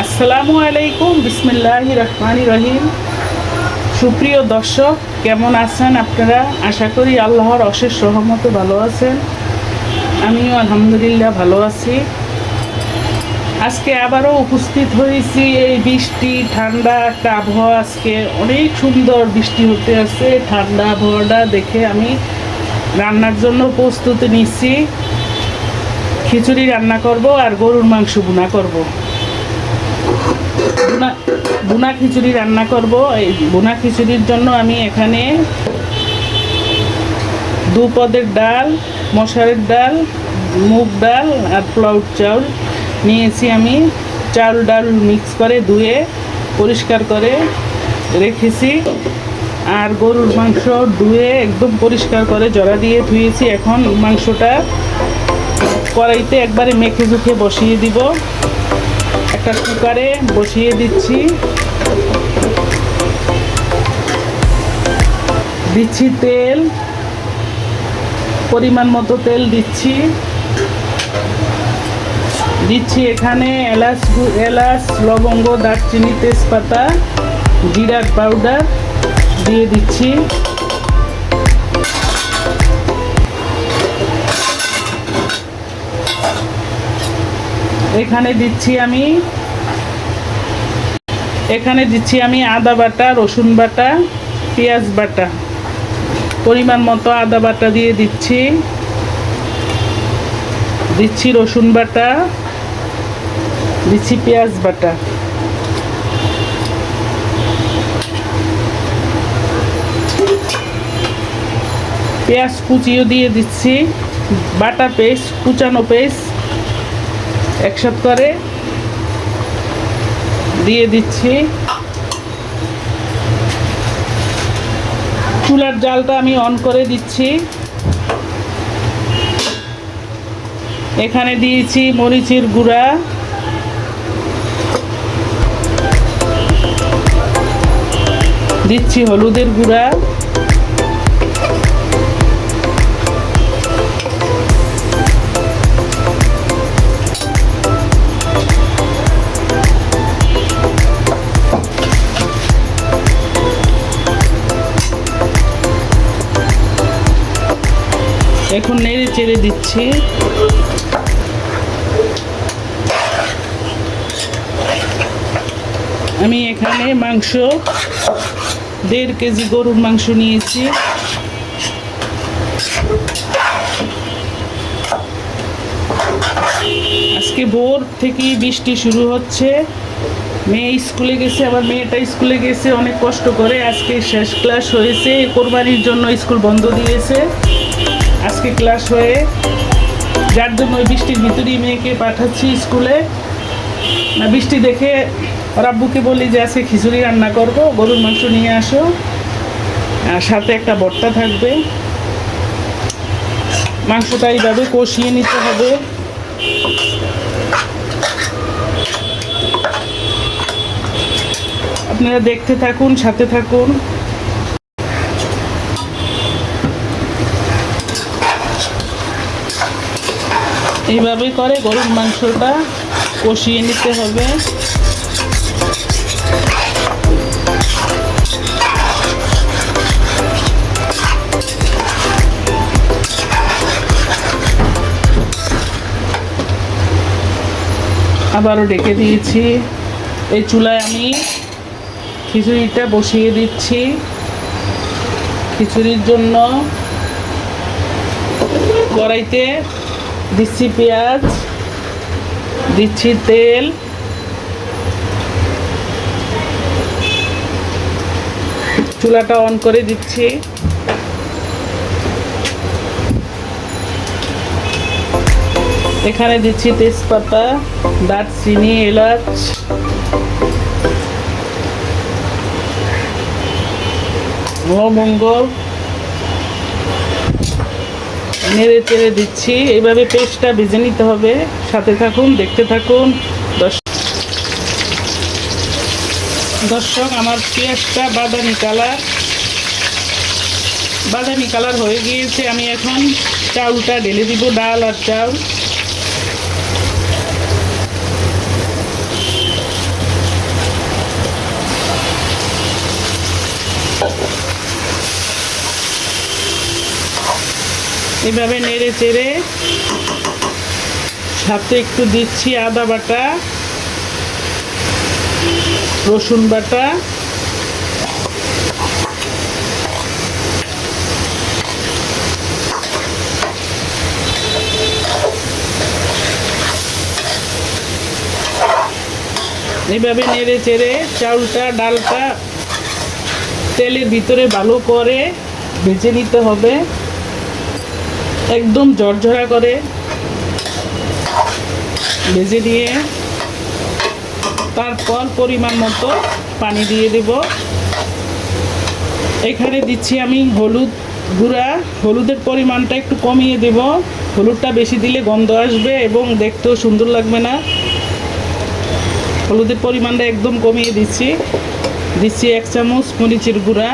আসসালামু আলাইকুম, বিসমিল্লাহির রহমানির রহিম। সুপ্রিয় দর্শক, কেমন আছেন আপনারা? আশা করি আল্লাহর অশেষ রহমতে ভালো আছেন। আমিও আলহামদুলিল্লাহ ভালো আছি। আজকে আবারও উপস্থিত হয়েছি এই বৃষ্টি ঠান্ডা একটা আবহাওয়া। আজকে অনেক সুন্দর বৃষ্টি হতে আছে। ঠান্ডা আবহাওয়াটা দেখে আমি রান্নার জন্য প্রস্তুতি নিচ্ছি। খিচুড়ি রান্না করব আর গরুর মাংস ভুনা করব। বুনা খিচুড়ি রান্না করব। এই বুনা খিচুড়ির জন্য আমি এখানে 2 পদের ডাল, মশারের ডাল, মুগ ডাল আর পোলাও চাউল নিয়েছি। আমি চাউল ডাল মিক্স করে ধুয়ে পরিষ্কার করে রেখেছি। আর গরুর মাংস ধুয়ে একদম পরিষ্কার করে জড়া দিয়ে ধুয়েছি। এখন মাংসটা কড়াইতে একবারে মেখে ঝুঁকে বসিয়ে দিব। একটা কুকারে বসিয়ে দিচ্ছি তেল, পরিমাণ মতো তেল দিচ্ছি এখানে এলাচ, লবঙ্গ, দারচিনি, তেজপাতা, জিরার পাউডার দিয়ে দিচ্ছি। এখানে দিচ্ছি আমি আদা বাটা, রসুন বাটা, পেঁয়াজ বাটা। পরিমাণ মতো আদা বাটা দিয়ে দিচ্ছি রসুন বাটা, দিচ্ছি পেঁয়াজ বাটা। পেঁয়াজ কুচিও দিয়ে দিচ্ছি, বাটা পেস্ট, কুচানো পেস্ট একসাথে করে দিয়ে দিচ্ছি। চুলার জালটা আমি অন করে দিচ্ছি। এখানে দিয়েছি মরিচের গুঁড়া, দিচ্ছি হলুদের গুঁড়া, এখন নেড়ে চেড়ে দিচ্ছি। আমি এখানে মাংস 1.5 কেজি গরুর মাংস নিয়েছি। আজকে ভোর থেকেই বৃষ্টি শুরু হচ্ছে। মেয়ে স্কুলে গেছে, আবার মেয়েটা স্কুলে গেছে অনেক কষ্ট করে। আজকে শেষ ক্লাস হয়েছে, কোরবানির জন্য স্কুল বন্ধ দিয়েছে। আজকে ক্লাস হয়ে যার জন্য ওই বৃষ্টির ভিতরেই মেয়েকে পাঠাচ্ছি স্কুলে। না বৃষ্টি দেখে ওর আব্বুকে বলি যে আজকে খিচুড়ি রান্না করব, গরুর মাংস নিয়ে আসো, আর সাথে একটা ভর্তা থাকবে। মাংসটা এইভাবে কষিয়ে নিতে হবে। আপনারা দেখতে থাকুন, সাথে থাকুন। এইভাবে করে গরুর মাংসটা কষিয়ে নিতে হবে। আবারও ডেকে দিয়েছি। এই চুলায় আমি খিচুড়িটা বসিয়ে দিচ্ছি। খিচুড়ির জন্য কড়াইতে দিচ্ছি পেঁয়াজ, দিচ্ছি তেল, চুলাটা অন করে দিচ্ছি। এখানে দিচ্ছি তেজপাতা, দারচিনি, এলাচ, লবঙ্গ, নেড়ে চেড়ে দিচ্ছি। এইভাবে পেস্টটা ভেজে নিতে হবে। সাথে থাকুন, দেখতে থাকুন। দর্শক, আমার পেঁয়াজটা বাদামি কালার হয়ে গিয়েছে। আমি এখন চাউলটা ঢেলে দিব, ডাল আর চাউল। এভাবে নেড়ে চেড়ে সাথে একটু দিচ্ছি আদা বাটা, রসুন বাটা, এইভাবে নেড়ে চেড়ে চাউলটা ডালটা তেলের ভিতরে ভালো করে ভেজে নিতে হবে, একদম ঝরঝরা করে ভেজে নিয়ে তারপর পরিমাণ মতো পানি দিয়ে দেব। এখানে দিচ্ছি আমি হলুদ গুঁড়া, হলুদের পরিমাণটা একটু কমিয়ে দেব, হলুদটা বেশি দিলে গন্ধ আসবে এবং দেখতেও সুন্দর লাগবে না। হলুদের পরিমাণটা একদম কমিয়ে দিচ্ছি। 1 চামচ মরিচের গুঁড়া,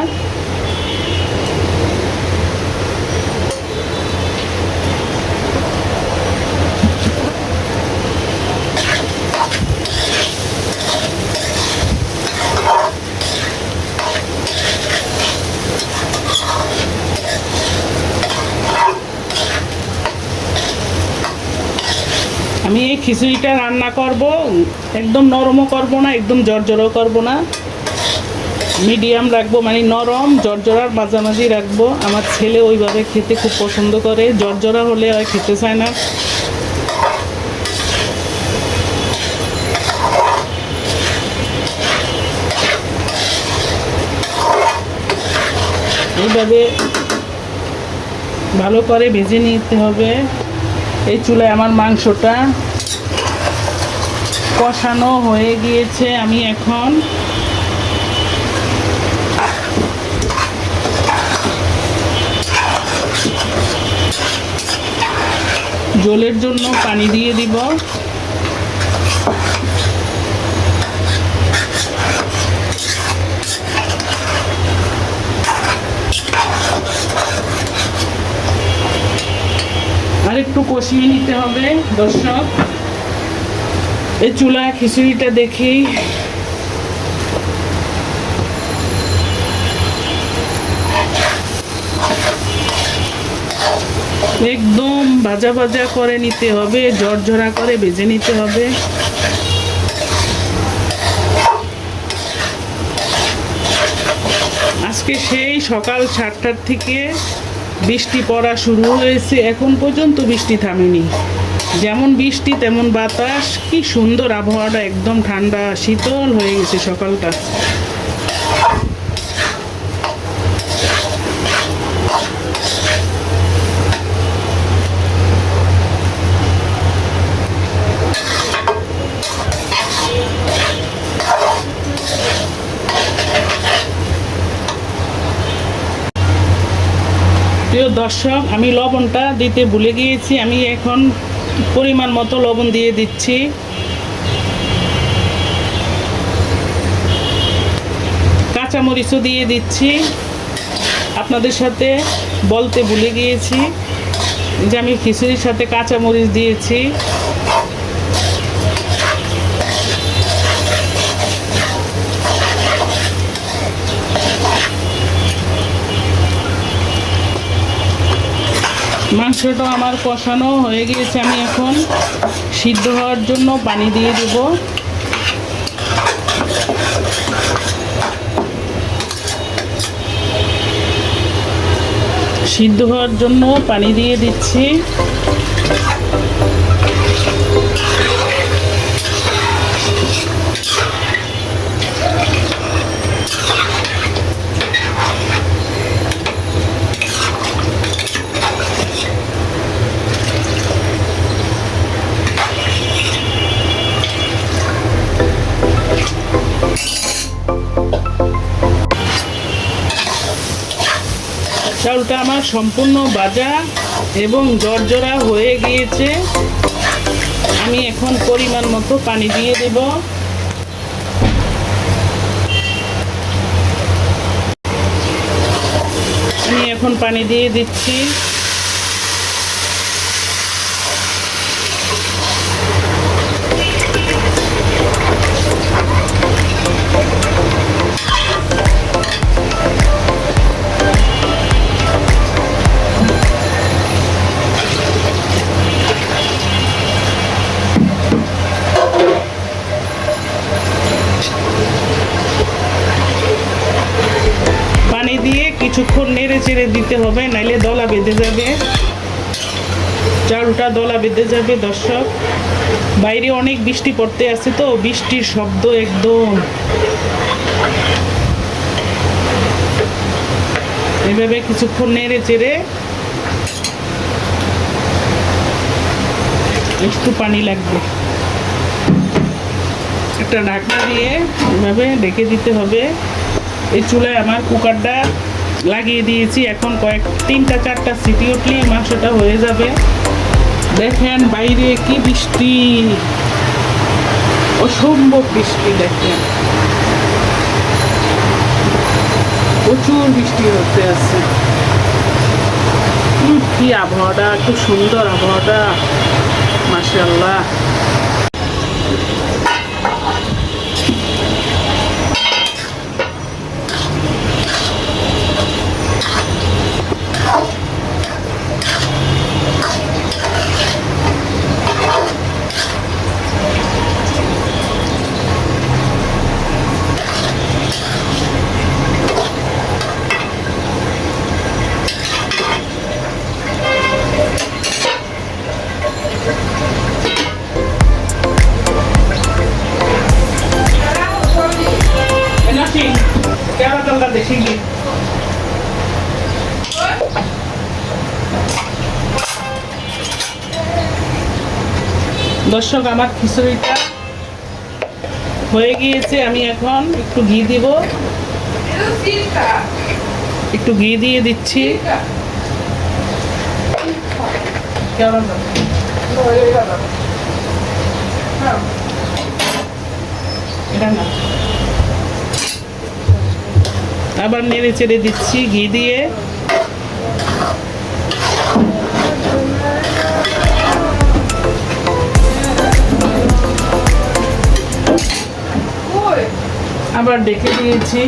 আমি এই খিচুড়িটা রান্না করব, একদম নরমও করব না, একদম জর্জরাও করব না, মিডিয়াম রাখবো, মানে নরম জর্জরার মাঝামাঝি রাখবো। আমার ছেলে ওইভাবে খেতে খুব পছন্দ করে, জর্জরা হলে আর খেতে চায় না। এইভাবে ভালো করে ভেজে নিতে হবে। এই চুলায় আমার মাংসটা কষানো হয়ে গিয়েছে। আমি এখন ঝোলের জন্য পানি দিয়ে দিব। আর একটু কষিয়ে নিতে হবে। দর্শক, এই চুলা খিচুড়িটা দেখি একদম ভাজা ভাজা করে নিতে হবে, ঝরঝরা করে ভেজে নিতে হবে। আজকে সেই সকাল 7টার থেকে বৃষ্টি পড়া শুরু হয়েছে, এখন পর্যন্ত বৃষ্টি থামেনি। যেমন বৃষ্টি তেমন বাতাস, কি সুন্দর আবহাওয়াটা, একদম ঠান্ডা শীতল হয়ে গেছে সকালটা। প্রিয় দর্শক, আমি লবণটা দিতে ভুলে গিয়েছি, আমি এখন পরিমাণ মতো লবণ দিয়ে দিচ্ছি। কাঁচামরিচও দিয়ে দিচ্ছি। আপনাদের সাথে বলতে ভুলে গিয়েছি যে আমি খিচুড়ির সাথে কাঁচামরিচ দিয়েছি। মাংসটা আমার কষানো হয়ে গিয়েছে, আমি এখন সিদ্ধ হওয়ার জন্য পানি দিয়ে দেব। সিদ্ধ হওয়ার জন্য পানি দিয়ে দিচ্ছি। চাউলটা আমার সম্পূর্ণ ভাজা এবং জর্জরা হয়ে গিয়েছে। আমি এখন পরিমাণ মতো পানি দিয়ে দেব। আমি এখন পানি দিয়ে দিচ্ছি। চেড়ে দিতে হবে, নাইলে দলা বেঁধে যাবে, চালটা দলা বেঁধে যাবে। দর্শক, বাইরে অনেক বৃষ্টি পড়তে আছে, তো বৃষ্টির শব্দ একদম। এভাবে কিছুক্ষণ নেড়ে চেড়ে একটু পানি লাগবে, একটা ঢাকনা দিয়ে এভাবে ঢেকে দিতে হবে। এই চুলায় আমার কুকারটা লাগিয়ে দিয়েছি, এখন তিনটা চারটা সিটি উঠলেই মাংসটা হয়ে যাবে। দেখেন বাইরে কি বৃষ্টি, অসম্ভব বৃষ্টি, দেখেন প্রচুর বৃষ্টি হতে আছে। কি আবহাওয়াটা, খুব সুন্দর আবহাওয়াটা, মাশাআল্লাহ। দর্শক, আমার খিচুড়িটা হয়ে গিয়েছে। আমি এখন একটু ঘি দিব, একটু ঘি দিয়ে দিচ্ছি। আবার নেড়ে চেড়ে দিচ্ছি ঘি দিয়ে। আবার ডেকে দিয়েছি।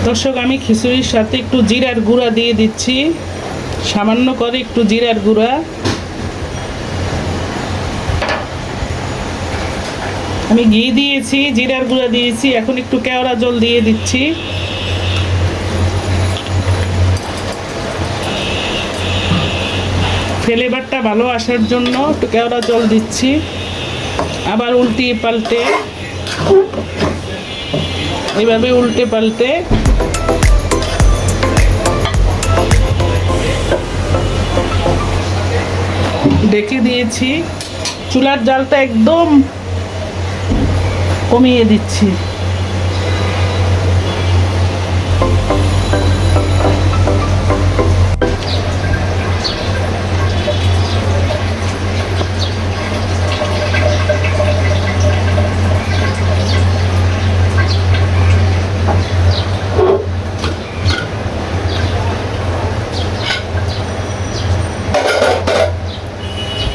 দর্শক, আমি খিচুড়ির সাথে একটু জিরার গুঁড়া দিয়ে দিচ্ছি, সামান্য করে একটু জিরার গুঁড়া। আমি ঘি দিয়েছি, জিরার গুঁড়া দিয়েছি, এখন একটু কেওড়া জল দিয়ে দিচ্ছি। ফ্লেভারটা ভালো আসার জন্য একটু কেওড়া জল দিচ্ছি। আবার উল্টিয়ে পাল্টে, এইভাবে উল্টে পাল্টে ঢেকে দিয়েছি। চুলার জালটা একদম কমিয়ে দিচ্ছি।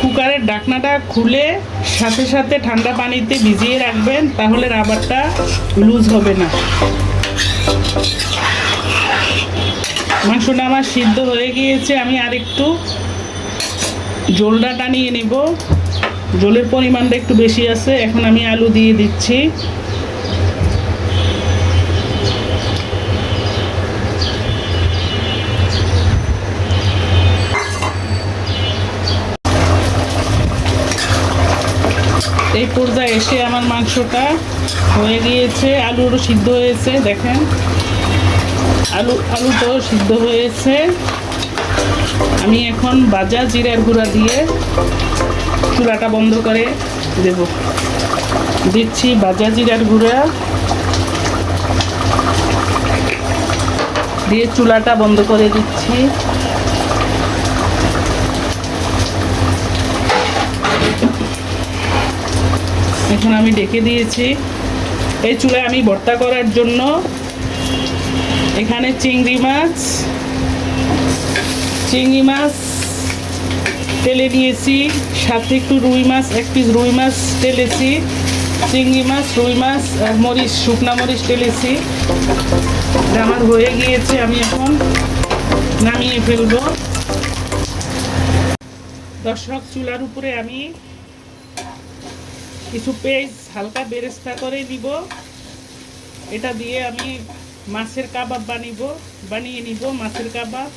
কুকারের ঢাকনাটা খুলে সাথে সাথে ঠান্ডা পানিতে ভিজিয়ে রাখবেন, তাহলে রাবারটা লুজ হবে না। মাংসটা আমার সিদ্ধ হয়ে গিয়েছে, আমি আরেকটু ঝোলটা টানিয়ে নেব। ঝোলের পরিমাণটা একটু বেশি আছে। এখন আমি আলু দিয়ে দিচ্ছি। এই পর্যায়ে এসে আমার মাংসটা হয়ে গিয়েছে, আলুরও সিদ্ধ হয়েছে। দেখেন আলুটাও সিদ্ধ হয়েছে। আমি এখন ভাজা জিরার গুঁড়া দিয়ে চুলাটা বন্ধ করে দেব। দিচ্ছি ভাজা জিরার গুঁড়া দিয়ে চুলাটা বন্ধ করে দিচ্ছি। এখন আমি ঢেকে দিয়েছি। এই চুলায় আমি ভর্তা করার জন্য এখানে চিংড়ি মাছ তেলে দিয়েছি, সাথে একটু রুই মাছ, এক পিস রুই মাছ টেলেছি। চিংড়ি মাছ, রুই মাছ আর মরিচ, শুকনা মরিচ টেলেছি। আমার হয়ে গিয়েছে, আমি এখন নামিয়ে ফেলবো। দর্শক, চুলার উপরে আমি কিছু পেঁয়াজ হালকা বেরেস্তা করে নিব। এটা দিয়ে আমি মাছের কাবাব বানিয়ে নিব মাছের কাবাব।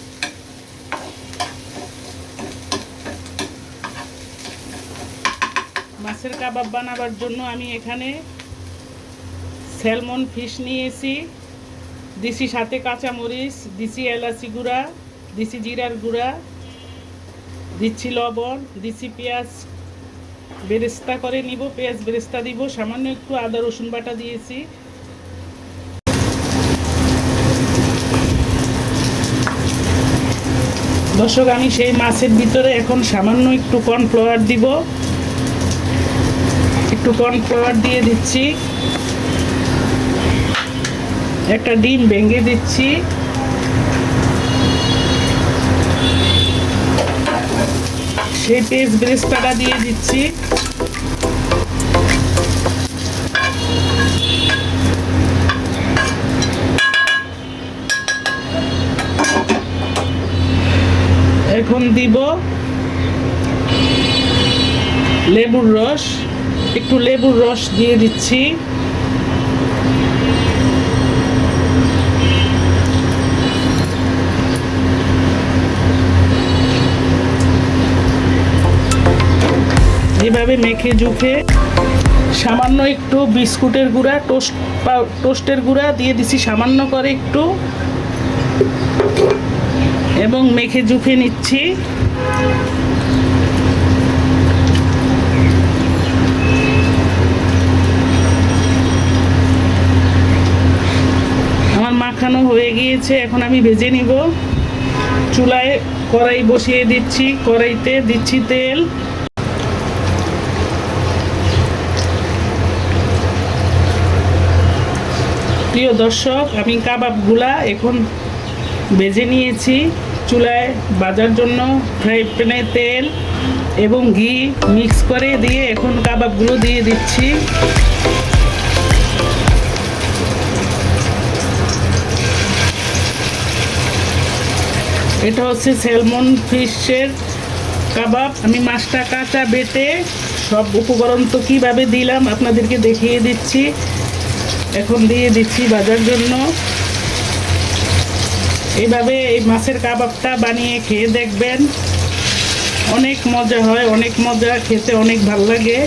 মাছের কাবাব বানাবার জন্য আমি এখানে স্যালমন ফিশ নিয়েছি, দিছি সাথে কাঁচামরিচ, দিছি এলাচি গুঁড়া, দিছি জিরার গুঁড়া, দিচ্ছি লবণ, দিচ্ছি পেঁয়াজ বেরেস্তা করে নিব, পেঁয়াজ বেরেস্তা দিব, সামান্য একটু আদা রসুন বাটা দিয়েছি। দর্শক, আমি সেই মাছের ভিতরে এখন সামান্য একটু কর্নফ্লাওয়ার দিব, একটু কর্নফ্লাওয়ার দিয়ে দিচ্ছি, একটা ডিম ভেঙে দিচ্ছি, সেই পেঁয়াজ বেরেস্তাটা দিয়ে দিচ্ছি। এখন দিব লেবুর রস, একটু লেবুর রস দিয়ে দিচ্ছি। এভাবে মেখে জুখে সামান্য একটু বিস্কুটের গুঁড়া, টোস্টের গুঁড়া দিয়ে দিছি সামান্য করে একটু, এবং মেখে জুখে নিচ্ছি। আমার মাখানো হয়ে গিয়েছে, এখন আমি ভেজে নিব। চুলায় কড়াই বসিয়ে দিচ্ছি, কড়াইতে দিচ্ছি তেল। প্রিয় দর্শক, আমি কাবাবগুলা এখন ভেজে নিয়েছি। চুলায় ভাজার জন্য ফ্রাই প্যানে তেল এবং ঘি মিক্স করে দিয়ে এখন কাবাবগুলো দিয়ে দিচ্ছি। এটা হচ্ছে স্যালমন ফিশের কাবাব। আমি মাছটা কাঁচা বেটে সব উপকরণ তো কীভাবে দিলাম আপনাদেরকে দেখিয়ে দিচ্ছি। এখন দিয়ে দিচ্ছি ভাজার জন্য। এইভাবে এই মাছের কাবাবটা বানিয়ে খেয়ে দেখবেন, অনেক মজা হয়, অনেক মজা, খেতে অনেক ভালো লাগে।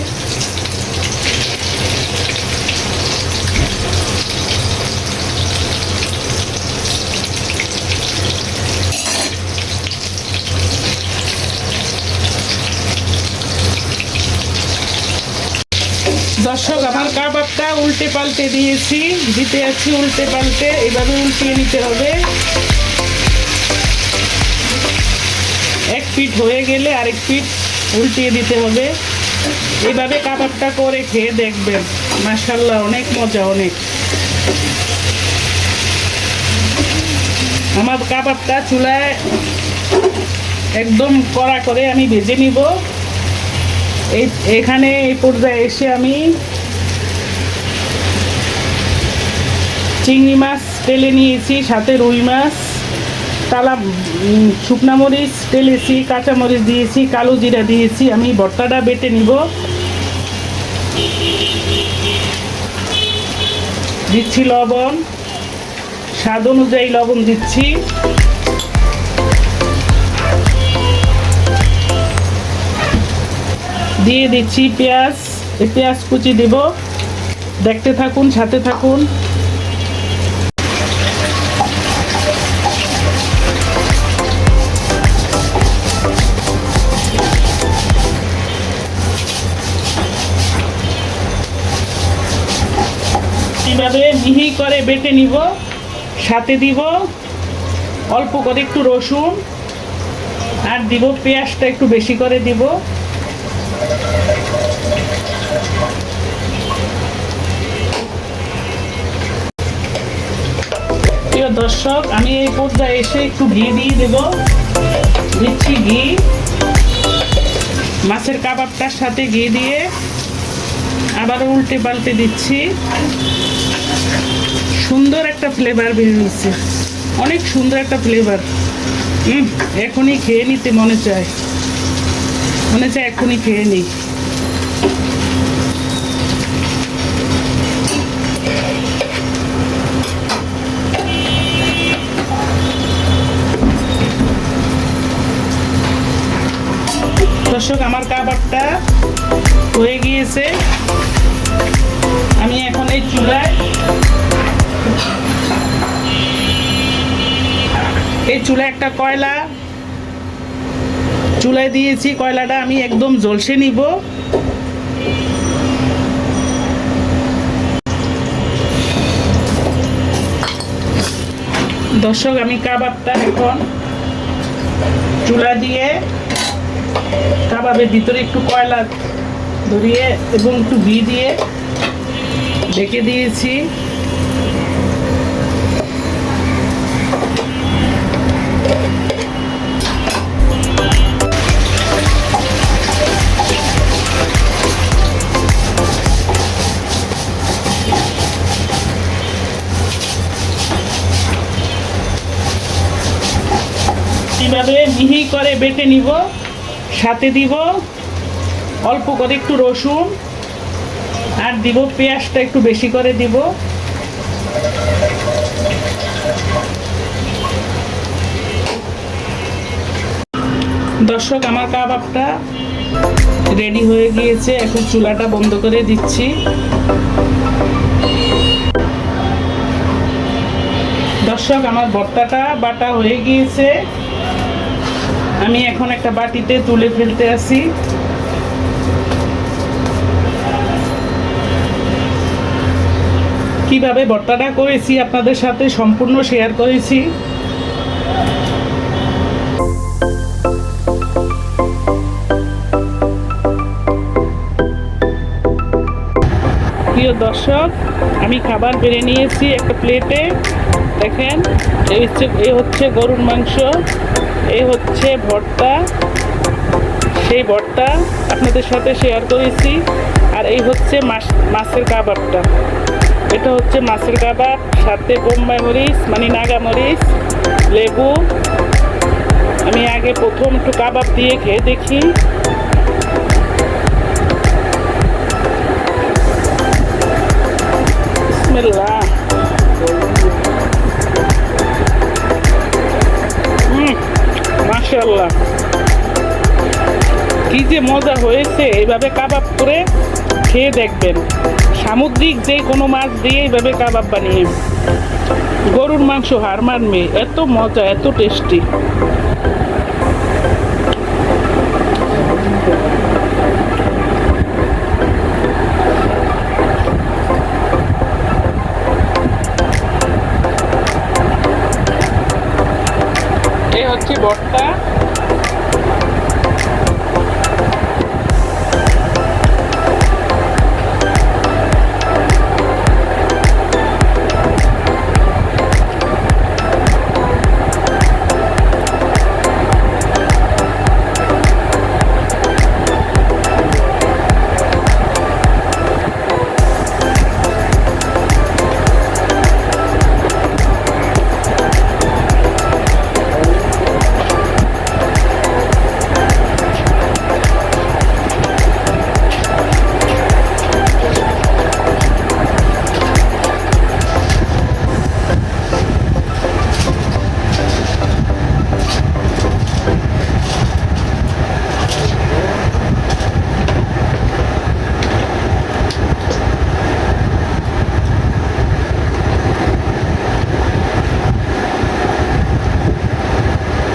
দর্শক, আমার কাবাবটা উল্টে পাল্টে দিতে আছি উল্টে পাল্টে, এভাবে উল্টিয়ে নিতে হবে। এক পিঠ হয়ে গেলে আরেক পিঠ উল্টিয়ে দিতে হবে। এইভাবে কাবাবটা করে খেয়ে দেখবেন, মাশাআল্লাহ অনেক মজা, অনেক। আমার কাবাবটা চুলায় একদম কড়া করে আমি ভেজে নিব। এখানে এই পর্যায়ে এসে আমি চিংড়ি মাছ তেলে নিয়েছি, সাথে রুই মাছ, তালা শুকনা মরিচ তেলেছি, কাঁচামরিচ দিয়েছি, কালো জিরা দিয়েছি। আমি ভর্তাটা বেটে নিব। দিচ্ছি লবণ, স্বাদ অনুযায়ী লবণ দিচ্ছি। দিয়ে দিচ্ছি পেঁয়াজ, এই পেঁয়াজ কুচি দেব। দেখতে থাকুন, সাথে থাকুন। এইভাবে মিহি করে বেটে নিব। সাথে দিব অল্প করে একটু রসুন, আর দিব পেঁয়াজটা একটু বেশি করে দিব। প্রিয় দর্শক, আমি এই পর্যায়ে এসে একটু ঘি দিয়ে দেব। দিচ্ছি ঘি, মাছের কাবাবটার সাথে ঘি দিয়ে আবারও উল্টে পাল্টে দিচ্ছি। সুন্দর একটা ফ্লেভার বেরিয়েছে, অনেক সুন্দর একটা ফ্লেভার। এখনই খেয়ে নিতে মনে চায়। মনে হচ্ছে এখনই খেয়ে নিই। দর্শক, আমার কাবাবটা হয়ে গিয়েছে। আমি এখন এই চুলায় একটা চুলায় দিয়েছি। কয়লাটা আমি একদম ঝলসে নিব। দর্শক, আমি কাবাবটা এখন চুলা দিয়ে কাবাবের ভিতরে একটু কয়লা ধরিয়ে এবং একটু ঘি দিয়ে ঢেকে দিয়েছি। এভাবে মিহি করে বেটে নিব। সাথে দিব অল্প করে একটু রসুন, আর দিব পেঁয়াজটা একটু বেশি করে দিব। দর্শক, আমার কাবাবটা রেডি হয়ে গিয়েছে। এখন চুলাটা বন্ধ করে দিচ্ছি। দর্শক, আমার ভর্তাটা বাটা হয়ে গিয়েছে। আমি এখন একটা বাটিতে তুলে ফেলতে আসি। কিভাবে ভর্তাটা করেছি আপনাদের সাথে সম্পূর্ণ শেয়ার করেছি। প্রিয় দর্শক, আমি খাবার বেড়ে নিয়েছি একটা প্লেটে। দেখেন, এই হচ্ছে গরুর মাংস, এই হচ্ছে ভর্তা। সেই ভর্তা আপনাদের সাথে শেয়ার করেছি। আর এই হচ্ছে মাছের কাবাবটা। এটা হচ্ছে মাছের কাবাব, সাথে বোম্বাই মরিচ মানে নাগা মরিচ, লেবু। আমি আগে প্রথম একটু কাবাব দিয়ে খেয়ে দেখি। বিসমিল্লাহ। মাশাআল্লাহ, কি যে মজা হয়েছে। এইভাবে কাবাব করে খেয়ে দেখবেন। সামুদ্রিক যে কোনো মাছ দিয়ে এইভাবে কাবাব বানিয়ে, গরুর মাংস হার মানবে। এত মজা, এত টেস্টি। এই হচ্ছে ভর্তা।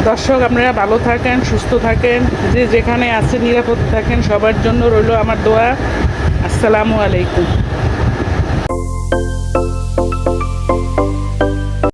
দর্শক, আপনারা ভালো থাকেন, সুস্থ থাকেন, যে যেখানে আছেন নিরাপদ থাকেন। সবার জন্য রইল আমার দোয়া। আসসালামু আলাইকুম।